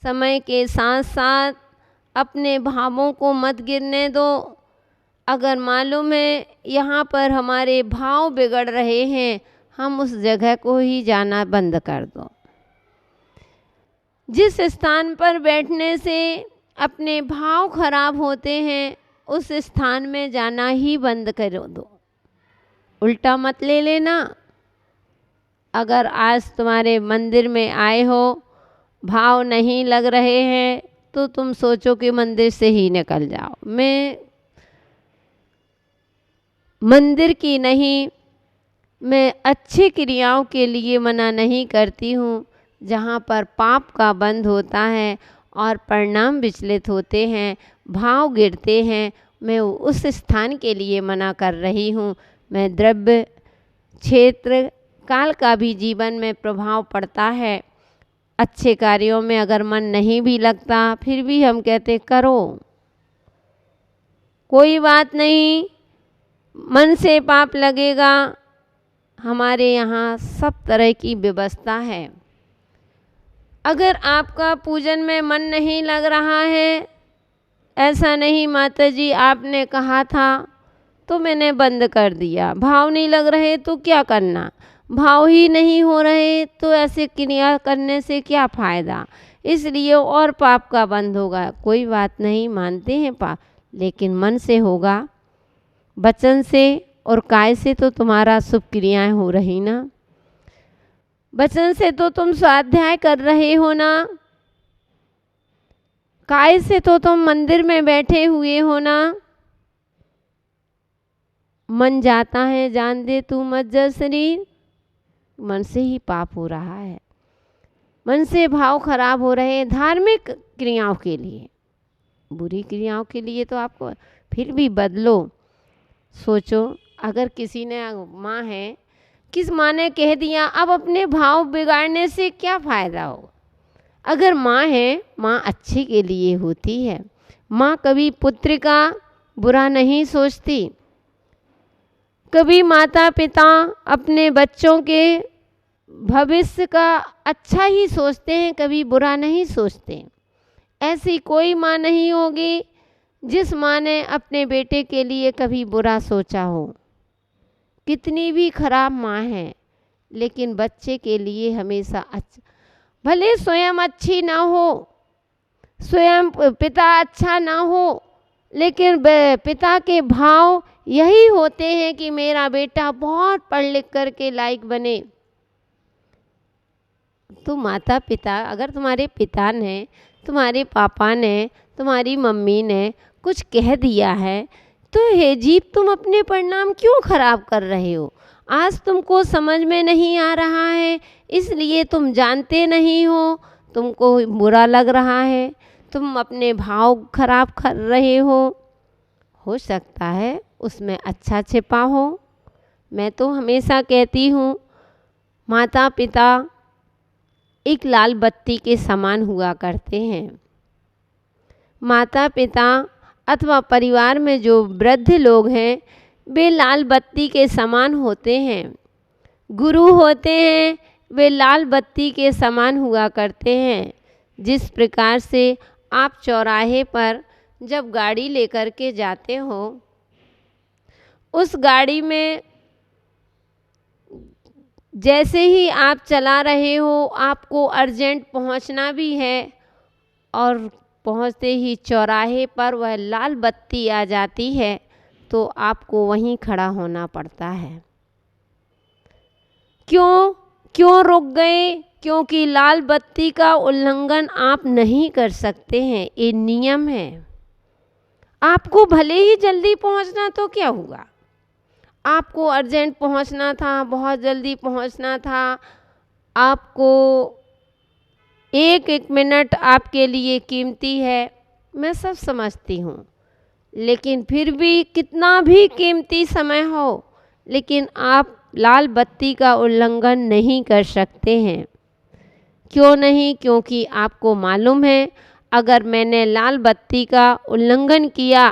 समय के साथ साथ अपने भावों को मत गिरने दो। अगर मालूम है यहाँ पर हमारे भाव बिगड़ रहे हैं, हम उस जगह को ही जाना बंद कर दो। जिस स्थान पर बैठने से अपने भाव खराब होते हैं, उस स्थान में जाना ही बंद कर दो। उल्टा मत ले लेना। अगर आज तुम्हारे मंदिर में आए हो, भाव नहीं लग रहे हैं, तो तुम सोचो कि मंदिर से ही निकल जाओ। मैं मंदिर की नहीं, मैं अच्छी क्रियाओं के लिए मना नहीं करती हूँ। जहाँ पर पाप का बंध होता है और परिणाम विचलित होते हैं, भाव गिरते हैं, मैं उस स्थान के लिए मना कर रही हूँ। मैं द्रव्य क्षेत्र काल का भी जीवन में प्रभाव पड़ता है। अच्छे कार्यों में अगर मन नहीं भी लगता, फिर भी हम कहते करो, कोई बात नहीं, मन से पाप लगेगा। हमारे यहाँ सब तरह की व्यवस्था है। अगर आपका पूजन में मन नहीं लग रहा है, ऐसा नहीं माता जी आपने कहा था तो मैंने बंद कर दिया, भाव नहीं लग रहे तो क्या करना, भाव ही नहीं हो रहे तो ऐसे क्रिया करने से क्या फ़ायदा, इसलिए और पाप का बंद होगा। कोई बात नहीं, मानते हैं पाप, लेकिन मन से होगा, वचन से और काय से तो तुम्हारा शुभ क्रियाएं हो रही ना। वचन से तो तुम स्वाध्याय कर रहे हो ना, काय से तो तुम मंदिर में बैठे हुए हो ना। मन जाता है जान दे तू मत जा शरीर, मन से ही पाप हो रहा है, मन से भाव खराब हो रहे हैं। धार्मिक क्रियाओं के लिए, बुरी क्रियाओं के लिए तो आपको फिर भी बदलो। सोचो, अगर किसी ने, माँ है, किस माँ ने कह दिया, अब अपने भाव बिगाड़ने से क्या फ़ायदा हो। अगर माँ है, माँ अच्छे के लिए होती है। माँ कभी पुत्र का बुरा नहीं सोचती, कभी माता पिता अपने बच्चों के भविष्य का अच्छा ही सोचते हैं, कभी बुरा नहीं सोचते। ऐसी कोई माँ नहीं होगी जिस माँ ने अपने बेटे के लिए कभी बुरा सोचा हो। कितनी भी खराब माँ है, लेकिन बच्चे के लिए हमेशा अच्छा, भले स्वयं अच्छी ना हो, स्वयं पिता अच्छा ना हो, लेकिन पिता के भाव यही होते हैं कि मेरा बेटा बहुत पढ़ लिख करके लायक बने। तो माता पिता, अगर तुम्हारे पिता ने, तुम्हारे पापा ने, तुम्हारी मम्मी ने कुछ कह दिया है, तो हे जीव, तुम अपने परिणाम क्यों खराब कर रहे हो। आज तुमको समझ में नहीं आ रहा है, इसलिए तुम जानते नहीं हो, तुमको बुरा लग रहा है, तुम अपने भाव खराब कर रहे हो सकता है उसमें अच्छा छिपा हो। मैं तो हमेशा कहती हूँ, माता पिता एक लाल बत्ती के समान हुआ करते हैं। माता पिता अथवा परिवार में जो वृद्ध लोग हैं, वे लाल बत्ती के समान होते हैं। गुरु होते हैं, वे लाल बत्ती के समान हुआ करते हैं। जिस प्रकार से आप चौराहे पर जब गाड़ी लेकर के जाते हो, उस गाड़ी में जैसे ही आप चला रहे हो, आपको अर्जेंट पहुंचना भी है और पहुंचते ही चौराहे पर वह लाल बत्ती आ जाती है, तो आपको वहीं खड़ा होना पड़ता है। क्यों रुक गए? क्योंकि लाल बत्ती का उल्लंघन आप नहीं कर सकते हैं, ये नियम है। आपको भले ही जल्दी पहुंचना, तो क्या हुआ, आपको अर्जेंट पहुंचना था, बहुत जल्दी पहुंचना था, आपको एक एक मिनट आपके लिए कीमती है, मैं सब समझती हूँ, लेकिन फिर भी कितना भी कीमती समय हो, लेकिन आप लाल बत्ती का उल्लंघन नहीं कर सकते हैं। क्यों नहीं? क्योंकि आपको मालूम है, अगर मैंने लाल बत्ती का उल्लंघन किया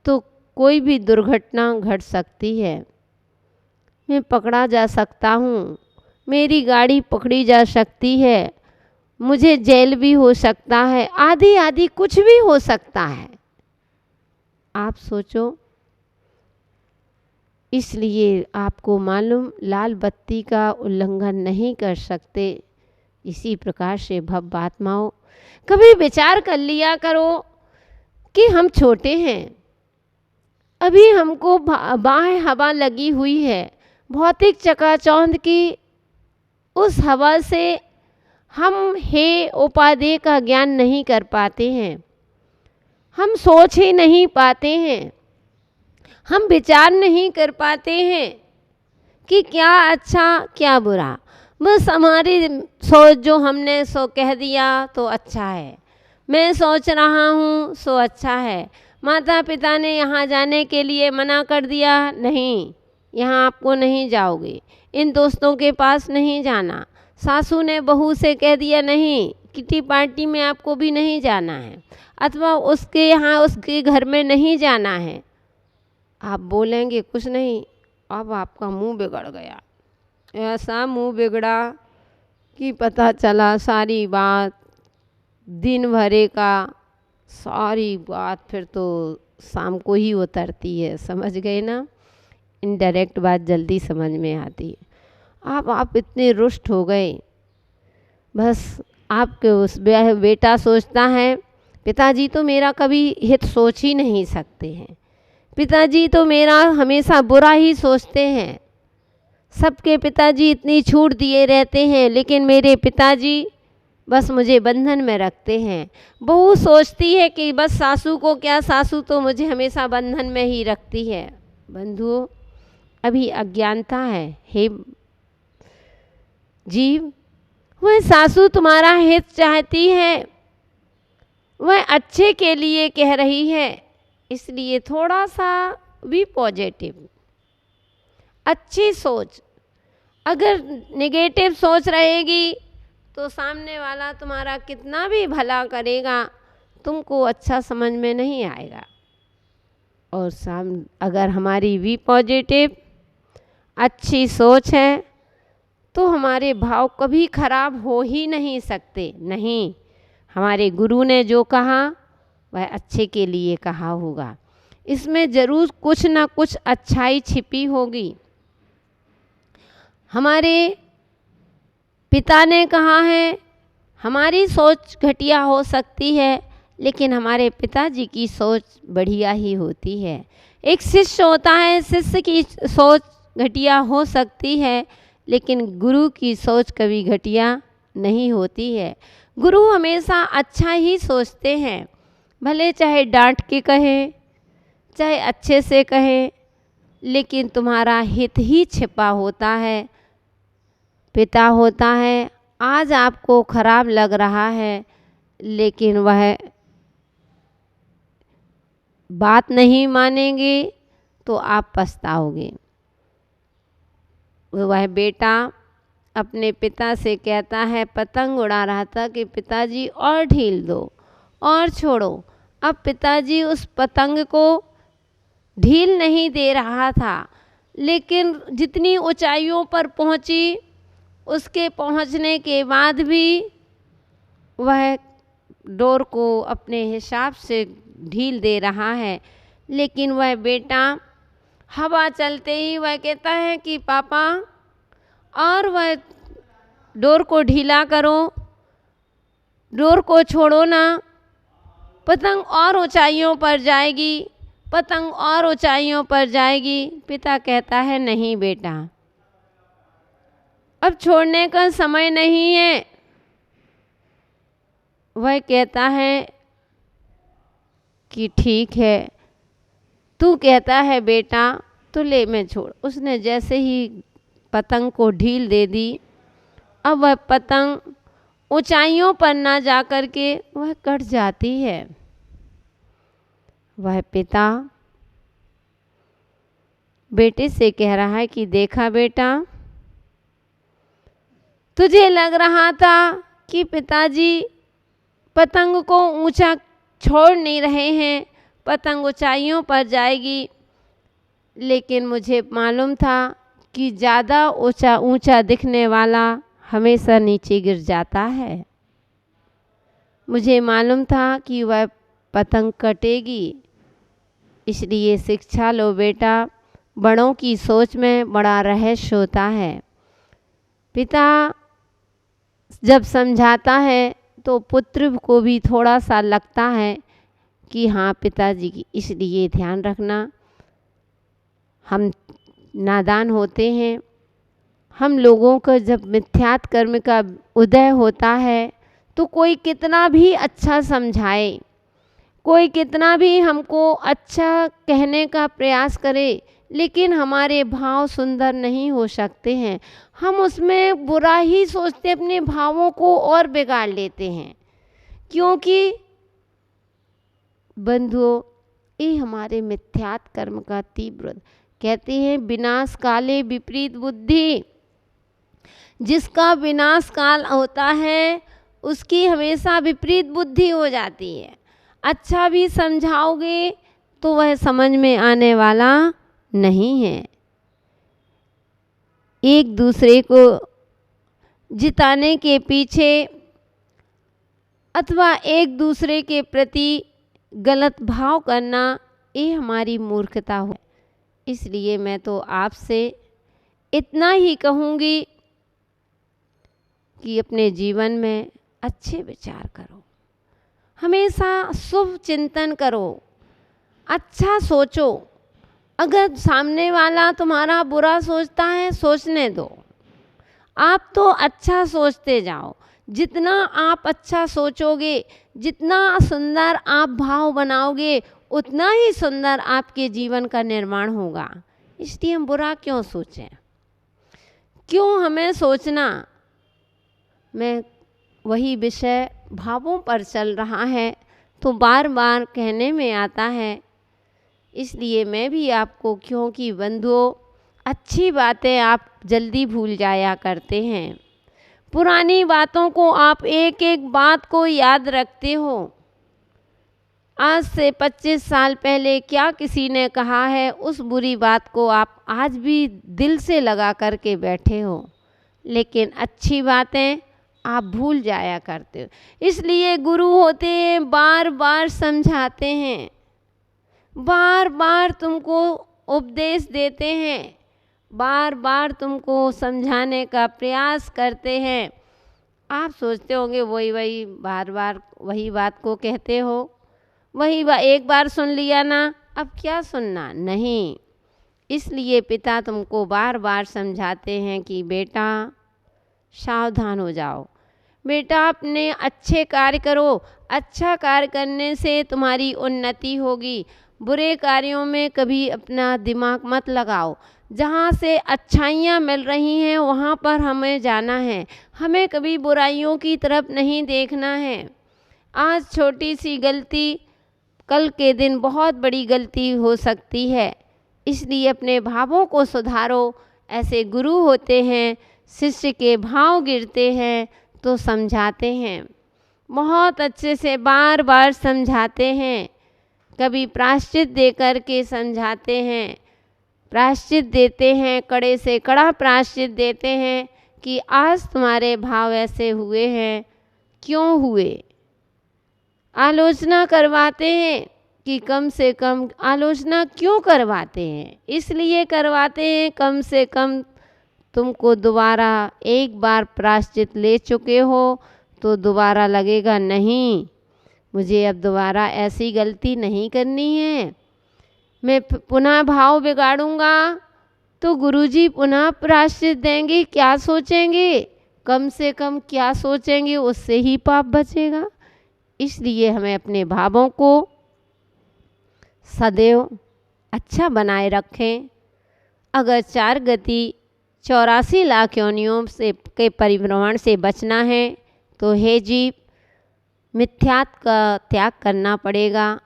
तो कोई भी दुर्घटना घट सकती है, मैं पकड़ा जा सकता हूँ, मेरी गाड़ी पकड़ी जा सकती है, मुझे जेल भी हो सकता है, आदि आदि कुछ भी हो सकता है। आप सोचो, इसलिए आपको मालूम लाल बत्ती का उल्लंघन नहीं कर सकते। इसी प्रकार से भव आत्माओं, कभी विचार कर लिया करो कि हम छोटे हैं, अभी हमको बाएं हवा लगी हुई है, भौतिक चकाचौंध की उस हवा से हम हे उपादेय का ज्ञान नहीं कर पाते हैं, हम सोच ही नहीं पाते हैं, हम विचार नहीं कर पाते हैं कि क्या अच्छा क्या बुरा। बस हमारी सोच जो हमने सो कह दिया तो अच्छा है, मैं सोच रहा हूँ सो अच्छा है। माता पिता ने यहाँ जाने के लिए मना कर दिया, नहीं यहाँ आपको नहीं जाओगे, इन दोस्तों के पास नहीं जाना। सासू ने बहू से कह दिया, नहीं किटी पार्टी में आपको भी नहीं जाना है, अथवा उसके यहाँ उसके घर में नहीं जाना है। आप बोलेंगे कुछ नहीं, अब आपका मुंह बिगड़ गया। ऐसा मुंह बिगड़ा कि पता चला सारी बात, दिन भरे का सारी बात फिर तो शाम को ही उतरती है। समझ गए ना, इनडायरेक्ट बात जल्दी समझ में आती है। आप इतने रुष्ट हो गए, बस आपके उस बेटा सोचता है पिताजी तो मेरा कभी हित सोच ही नहीं सकते हैं, पिताजी तो मेरा हमेशा बुरा ही सोचते हैं, सबके पिताजी इतनी छूट दिए रहते हैं लेकिन मेरे पिताजी बस मुझे बंधन में रखते हैं। बहू सोचती है कि बस सासू को क्या, सासू तो मुझे हमेशा बंधन में ही रखती है। बंधुओं, अभी अज्ञानता है हे जीव, वह सासू तुम्हारा हित चाहती है, वह अच्छे के लिए कह रही है, इसलिए थोड़ा सा भी पॉजिटिव अच्छी सोच। अगर नेगेटिव सोच रहेगी तो सामने वाला तुम्हारा कितना भी भला करेगा तुमको अच्छा समझ में नहीं आएगा। और अगर हमारी भी पॉजिटिव अच्छी सोच है तो हमारे भाव कभी खराब हो ही नहीं सकते। नहीं, हमारे गुरु ने जो कहा वह अच्छे के लिए कहा होगा, इसमें ज़रूर कुछ ना कुछ अच्छाई छिपी होगी। हमारे पिता ने कहा है, हमारी सोच घटिया हो सकती है लेकिन हमारे पिताजी की सोच बढ़िया ही होती है। एक शिष्य होता है, शिष्य की सोच घटिया हो सकती है लेकिन गुरु की सोच कभी घटिया नहीं होती है। गुरु हमेशा अच्छा ही सोचते हैं, भले चाहे डांट के कहें चाहे अच्छे से कहें, लेकिन तुम्हारा हित ही छिपा होता है। पिता होता है, आज आपको खराब लग रहा है लेकिन वह बात नहीं मानेंगे तो आप पछताओगे। वह बेटा अपने पिता से कहता है, पतंग उड़ा रहा था कि पिताजी और ढील दो और छोड़ो। अब पिताजी उस पतंग को ढील नहीं दे रहा था, लेकिन जितनी ऊंचाइयों पर पहुंची उसके पहुंचने के बाद भी वह डोर को अपने हिसाब से ढील दे रहा है। लेकिन वह बेटा हवा चलते ही वह कहता है कि पापा और वह डोर को ढीला करो, डोर को छोड़ो ना, पतंग और ऊंचाइयों पर जाएगी, पतंग और ऊंचाइयों पर जाएगी। पिता कहता है, नहीं बेटा, अब छोड़ने का समय नहीं है। वह कहता है कि ठीक है, तू कहता है बेटा तो ले मैं छोड़। उसने जैसे ही पतंग को ढील दे दी, अब वह पतंग ऊंचाइयों पर ना जा कर के वह कट जाती है। वह पिता बेटे से कह रहा है कि देखा बेटा, तुझे लग रहा था कि पिताजी पतंग को ऊंचा छोड़ नहीं रहे हैं, पतंग ऊंचाइयों पर जाएगी, लेकिन मुझे मालूम था कि ज़्यादा ऊंचा दिखने वाला हमेशा नीचे गिर जाता है। मुझे मालूम था कि वह पतंग कटेगी, इसलिए शिक्षा लो बेटा, बड़ों की सोच में बड़ा रहस्य होता है। पिता जब समझाता है तो पुत्र को भी थोड़ा सा लगता है कि हाँ पिताजी की, इसलिए ध्यान रखना। हम नादान होते हैं, हम लोगों को जब मिथ्यात कर्म का उदय होता है तो कोई कितना भी अच्छा समझाए, कोई कितना भी हमको अच्छा कहने का प्रयास करे, लेकिन हमारे भाव सुंदर नहीं हो सकते हैं। हम उसमें बुरा ही सोचते, अपने भावों को और बिगाड़ लेते हैं, क्योंकि बंधुओं ये हमारे मिथ्यात कर्म का तीव्र, कहते हैं विनाश काले विपरीत बुद्धि। जिसका विनाश काल होता है उसकी हमेशा विपरीत बुद्धि हो जाती है। अच्छा भी समझाओगे तो वह समझ में आने वाला नहीं है। एक दूसरे को जिताने के पीछे अथवा एक दूसरे के प्रति गलत भाव करना, ये हमारी मूर्खता है। इसलिए मैं तो आपसे इतना ही कहूँगी कि अपने जीवन में अच्छे विचार करो, हमेशा शुभ चिंतन करो, अच्छा सोचो। अगर सामने वाला तुम्हारा बुरा सोचता है, सोचने दो, आप तो अच्छा सोचते जाओ। जितना आप अच्छा सोचोगे, जितना सुंदर आप भाव बनाओगे, उतना ही सुंदर आपके जीवन का निर्माण होगा। इसलिए हम बुरा क्यों सोचें, क्यों हमें सोचना। मैं वही विषय भावों पर चल रहा है तो बार बार कहने में आता है, इसलिए मैं भी आपको, क्योंकि बंधुओं अच्छी बातें आप जल्दी भूल जाया करते हैं, पुरानी बातों को आप एक एक बात को याद रखते हो। आज से 25 साल पहले क्या किसी ने कहा है, उस बुरी बात को आप आज भी दिल से लगा करके बैठे हो, लेकिन अच्छी बातें आप भूल जाया करते हो। इसलिए गुरु होते हैं, बार बार समझाते हैं, बार बार तुमको उपदेश देते हैं, बार बार तुमको समझाने का प्रयास करते हैं। आप सोचते होंगे वही बार बार वही बात को कहते हो, एक बार सुन लिया ना, अब क्या सुनना। नहीं, इसलिए पिता तुमको बार बार समझाते हैं कि बेटा सावधान हो जाओ, बेटा अपने अच्छे कार्य करो, अच्छा कार्य करने से तुम्हारी उन्नति होगी। बुरे कार्यों में कभी अपना दिमाग मत लगाओ। जहाँ से अच्छाइयाँ मिल रही हैं वहाँ पर हमें जाना है, हमें कभी बुराइयों की तरफ नहीं देखना है। आज छोटी सी गलती कल के दिन बहुत बड़ी गलती हो सकती है, इसलिए अपने भावों को सुधारो। ऐसे गुरु होते हैं, शिष्य के भाव गिरते हैं तो समझाते हैं, बहुत अच्छे से बार बार समझाते हैं। कभी प्रायश्चित दे कर के समझाते हैं, प्रायश्चित देते हैं, कड़े से कड़ा प्रायश्चित देते हैं कि आज तुम्हारे भाव ऐसे हुए हैं, क्यों हुए। आलोचना करवाते हैं कि कम से कम, आलोचना क्यों करवाते हैं, इसलिए करवाते हैं कम से कम तुमको दोबारा, एक बार प्रायश्चित ले चुके हो तो दोबारा लगेगा नहीं, मुझे अब दोबारा ऐसी गलती नहीं करनी है। मैं पुनः भाव बिगाड़ूंगा तो गुरुजी पुनः प्रायश्चित देंगे, क्या सोचेंगे, कम से कम क्या सोचेंगे, उससे ही पाप बचेगा। इसलिए हमें अपने भावों को सदैव अच्छा बनाए रखें। अगर 4 गति 84 लाख योनियों से के परिभ्रमण से बचना है तो हे जीव, मिथ्यात का त्याग करना पड़ेगा,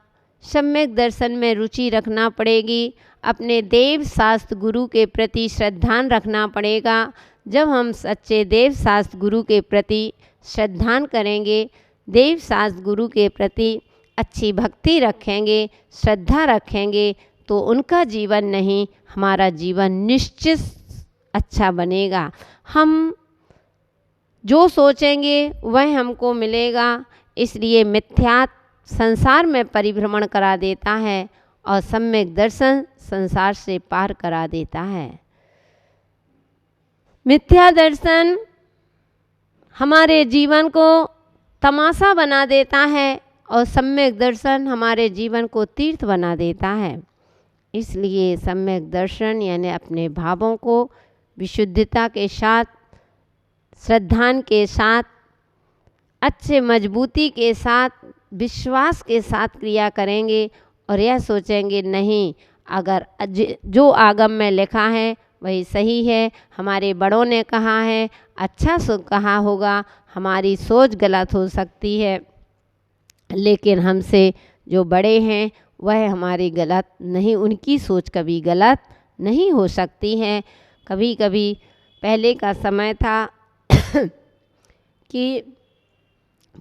सम्यक दर्शन में रुचि रखना पड़ेगी, अपने देव शास्त्र गुरु के प्रति श्रद्धान रखना पड़ेगा। जब हम सच्चे देव शास्त्र गुरु के प्रति श्रद्धान करेंगे, देव शास्त्र गुरु के प्रति अच्छी भक्ति रखेंगे, श्रद्धा रखेंगे, तो उनका जीवन नहीं, हमारा जीवन निश्चित अच्छा बनेगा। हम जो सोचेंगे वह हमको मिलेगा। इसलिए मिथ्या संसार में परिभ्रमण करा देता है और सम्यक दर्शन संसार से पार करा देता है। मिथ्या दर्शन हमारे जीवन को तमाशा बना देता है और सम्यक दर्शन हमारे जीवन को तीर्थ बना देता है। इसलिए सम्यक दर्शन यानी अपने भावों को विशुद्धता के साथ, श्रद्धान के साथ, अच्छे मजबूती के साथ, विश्वास के साथ क्रिया करेंगे और यह सोचेंगे नहीं, अगर जो आगम में लिखा है वही सही है, हमारे बड़ों ने कहा है, अच्छा सो कहा होगा, हमारी सोच गलत हो सकती है, लेकिन हमसे जो बड़े हैं वह हमारी गलत नहीं, उनकी सोच कभी गलत नहीं हो सकती है। कभी कभी पहले का समय था कि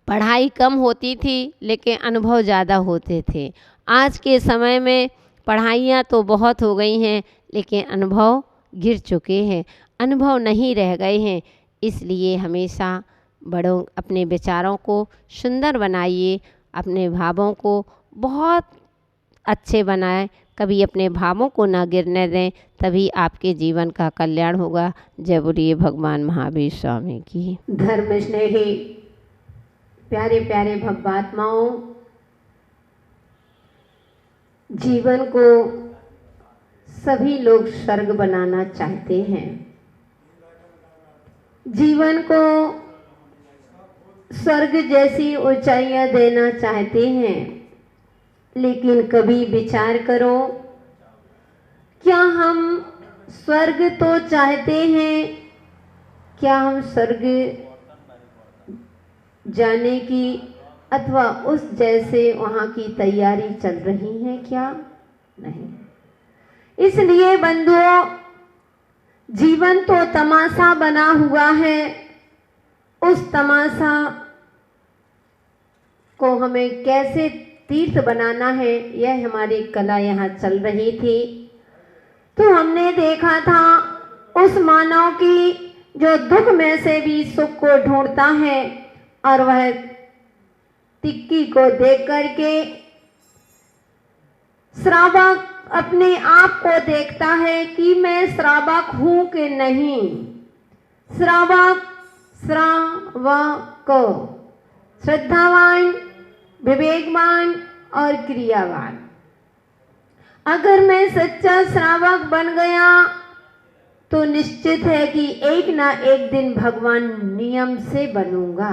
पढ़ाई कम होती थी लेकिन अनुभव ज़्यादा होते थे। आज के समय में पढ़ाइयाँ तो बहुत हो गई हैं लेकिन अनुभव गिर चुके हैं, अनुभव नहीं रह गए हैं। इसलिए हमेशा बड़ों अपने विचारों को सुंदर बनाइए, अपने भावों को बहुत अच्छे बनाएं, कभी अपने भावों को ना गिरने दें, तभी आपके जीवन का कल्याण होगा। जय बोलिए भगवान महावीर स्वामी की। धर्म स्नेही प्यारे प्यारे भक्तात्माओं, जीवन को सभी लोग स्वर्ग बनाना चाहते हैं, जीवन को स्वर्ग जैसी ऊंचाइयां देना चाहते हैं, लेकिन कभी विचार करो, क्या हम स्वर्ग तो चाहते हैं, क्या हम स्वर्ग जाने की अथवा उस जैसे वहाँ की तैयारी चल रही है क्या? नहीं। इसलिए बंधुओं, जीवन तो तमाशा बना हुआ है, उस तमाशा को हमें कैसे तीर्थ बनाना है यह हमारी कला यहाँ चल रही थी। तो हमने देखा था उस मानव की जो दुख में से भी सुख को ढूंढता है और वह तिक्की को देख करके श्रावक अपने आप को देखता है कि मैं श्रावक हूं कि नहीं। श्रावक श्रावक श्रद्धावान, विवेकवान और क्रियावान। अगर मैं सच्चा श्रावक बन गया तो निश्चित है कि एक ना एक दिन भगवान नियम से बनूंगा।